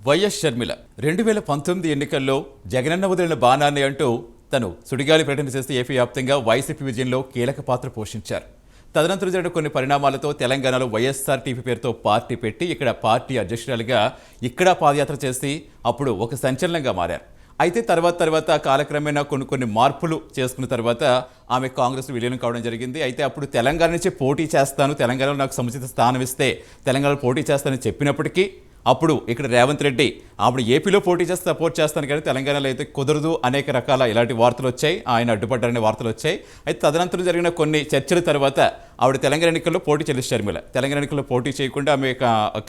YS Sharmila 2019 ఎన్నికల్లో జగనన్న వదిలిన బాణాన్ని అంటూ తను సుడిగాలి ప్రకటన చేసి ఏపీ వ్యాప్తంగా వైసీపీ విజయంలో కీలక పాత్ర పోషించారు. తదనంతరం జరిగిన కొన్ని పరిణామాలతో తెలంగాణలో వైఎస్ఆర్టీపీ పేరుతో పార్టీ పెట్టి ఇక్కడ పార్టీ అధ్యక్షురాలిగా ఇక్కడ పాదయాత్ర చేసి అప్పుడు ఒక సంచలనంగా మారారు. అయితే తర్వాత కాలక్రమేణా కొన్ని మార్పులు చేసుకున్న తర్వాత ఆమె కాంగ్రెస్ విలీనం కావడం జరిగింది. అయితే అప్పుడు తెలంగాణ నుంచి పోటీ చేస్తాను, తెలంగాణలో నాకు సముచిత స్థానం ఇస్తే తెలంగాణలో పోటీ చేస్తానని చెప్పినప్పటికీ అప్పుడు ఇక్కడ రేవంత్ రెడ్డి ఆవిడ ఏపీలో పోటీ చేస్తే సపోర్ట్ చేస్తాను కానీ తెలంగాణలో అయితే కుదరదు అనేక రకాల ఇలాంటి వార్తలు వచ్చాయి, ఆయన అడ్డుపడ్డారనే వార్తలు వచ్చాయి. అయితే తదనంతరం జరిగిన కొన్ని చర్చల తర్వాత ఆవిడ తెలంగాణ ఎన్నికల్లో పోటీ చెల్లి షర్మిల తెలంగాణ ఎన్నికల్లో పోటీ చేయకుండా ఆమె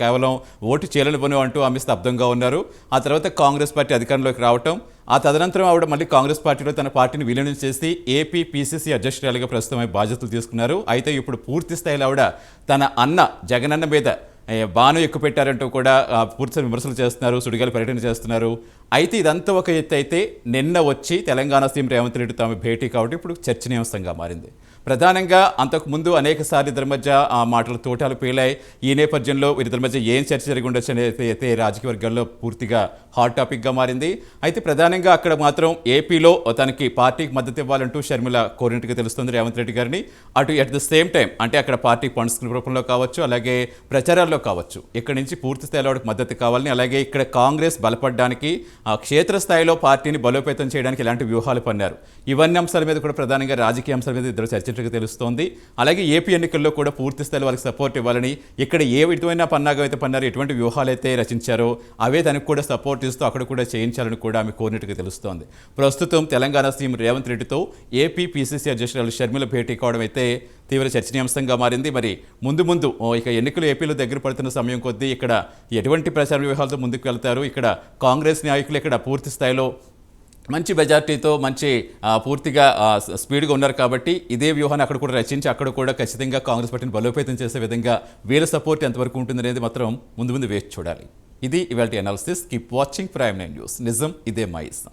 కేవలం ఓటు చేయలేనివ్వను అంటూ ఆమె స్తబ్దంగా ఉన్నారు. ఆ తర్వాత కాంగ్రెస్ పార్టీ అధికారంలోకి రావటం, ఆ తదనంతరం ఆవిడ మళ్ళీ కాంగ్రెస్ పార్టీలో తన పార్టీని విలీనం చేసి ఏపీ పీసీసీ అధ్యక్షురాలిగా ప్రస్తుతం బాధ్యతలు తీసుకున్నారు. అయితే ఇప్పుడు పూర్తి స్థాయిలో ఆవిడ తన అన్న జగనన్న మీద బాను ఎక్కువ పెట్టారంటూ కూడా పూర్తి విమర్శలు చేస్తున్నారు, సుడిగాలి పర్యటన చేస్తున్నారు. అయితే ఇదంతా ఒక ఎత్తు అయితే నిన్న వచ్చి తెలంగాణ సీఎం రేవంత్ రెడ్డితో ఆమె భేటీ కాబట్టి ఇప్పుడు చర్చనీయాంశంగా మారింది. ప్రధానంగా అంతకుముందు అనేక సార్లు ఇద్దరి మధ్య ఆ మాటలు తోటాలు పేలాయి. ఈ నేపథ్యంలో వీరిద్దరి మధ్య ఏం చర్చ జరిగి ఉండొచ్చు అనేది అయితే రాజకీయ వర్గాల్లో పూర్తిగా హాట్ టాపిక్గా మారింది. అయితే ప్రధానంగా అక్కడ మాత్రం ఏపీలో తనకి పార్టీకి మద్దతు ఇవ్వాలంటూ షర్మిల కోరినట్టుగా తెలుస్తుంది రేవంత్ రెడ్డి గారిని. అటు అట్ ద సేమ్ టైం అంటే అక్కడ పార్టీ ఫండ్స్ రూపంలో కావచ్చు, అలాగే ప్రచారాల్లో కావచ్చు, ఇక్కడ నుంచి పూర్తి స్థాయిలో మద్దతు కావాలని, అలాగే ఇక్కడ కాంగ్రెస్ బలపడడానికి క్షేత్రస్థాయిలో పార్టీని బలోపేతం చేయడానికి ఇలాంటి వ్యూహాలు పన్నారు. ఇవన్నీ అంశాల మీద కూడా ప్రధానంగా రాజకీయ అంశాల మీద ఇద్దరు చర్చించగా తెలుస్తోంది. అలాగే ఏపీ ఎన్నికల్లో కూడా పూర్తి స్థాయిలో వాళ్ళకి సపోర్ట్ ఇవ్వాలని, ఇక్కడ ఏ విధమైన పన్నాగం అయితే పన్నారో, ఎటువంటి వ్యూహాలు అయితే రచించారో అవే తనకు కూడా సపోర్ట్ ఇస్తూ అక్కడ కూడా చేయించాలని కూడా ఆమె కోరినట్టుగా తెలుస్తోంది. ప్రస్తుతం తెలంగాణ సీఎం రేవంత్ రెడ్డితో ఏపీ పీసీసీ అధ్యక్షురాలు షర్మిల భేటీ కావడం అయితే తీవ్ర చర్చనీయాంశంగా మారింది. మరి ముందు ఇక ఎన్నికలు ఏపీలో దగ్గర పడుతున్న సమయం కొద్దీ ఇక్కడ ఎటువంటి ప్రచార వ్యూహాలతో ముందుకు వెళ్తారు, ఇక్కడ కాంగ్రెస్ నాయకులు ఇక్కడ పూర్తి స్థాయిలో మంచి మెజార్టీతో మంచి పూర్తిగా స్పీడ్గా ఉన్నారు కాబట్టి ఇదే వ్యూహాన్ని అక్కడ కూడా రచించి అక్కడ కూడా ఖచ్చితంగా కాంగ్రెస్ పార్టీని బలోపేతం చేసే విధంగా వీళ్ళ సపోర్ట్ ఎంతవరకు ఉంటుందనేది మాత్రం ముందు వేచి చూడాలి. ఇది ఇవాల్టి analysis. Keep watching Prime9 News. నిజం ఇదే మా ఇష్టం.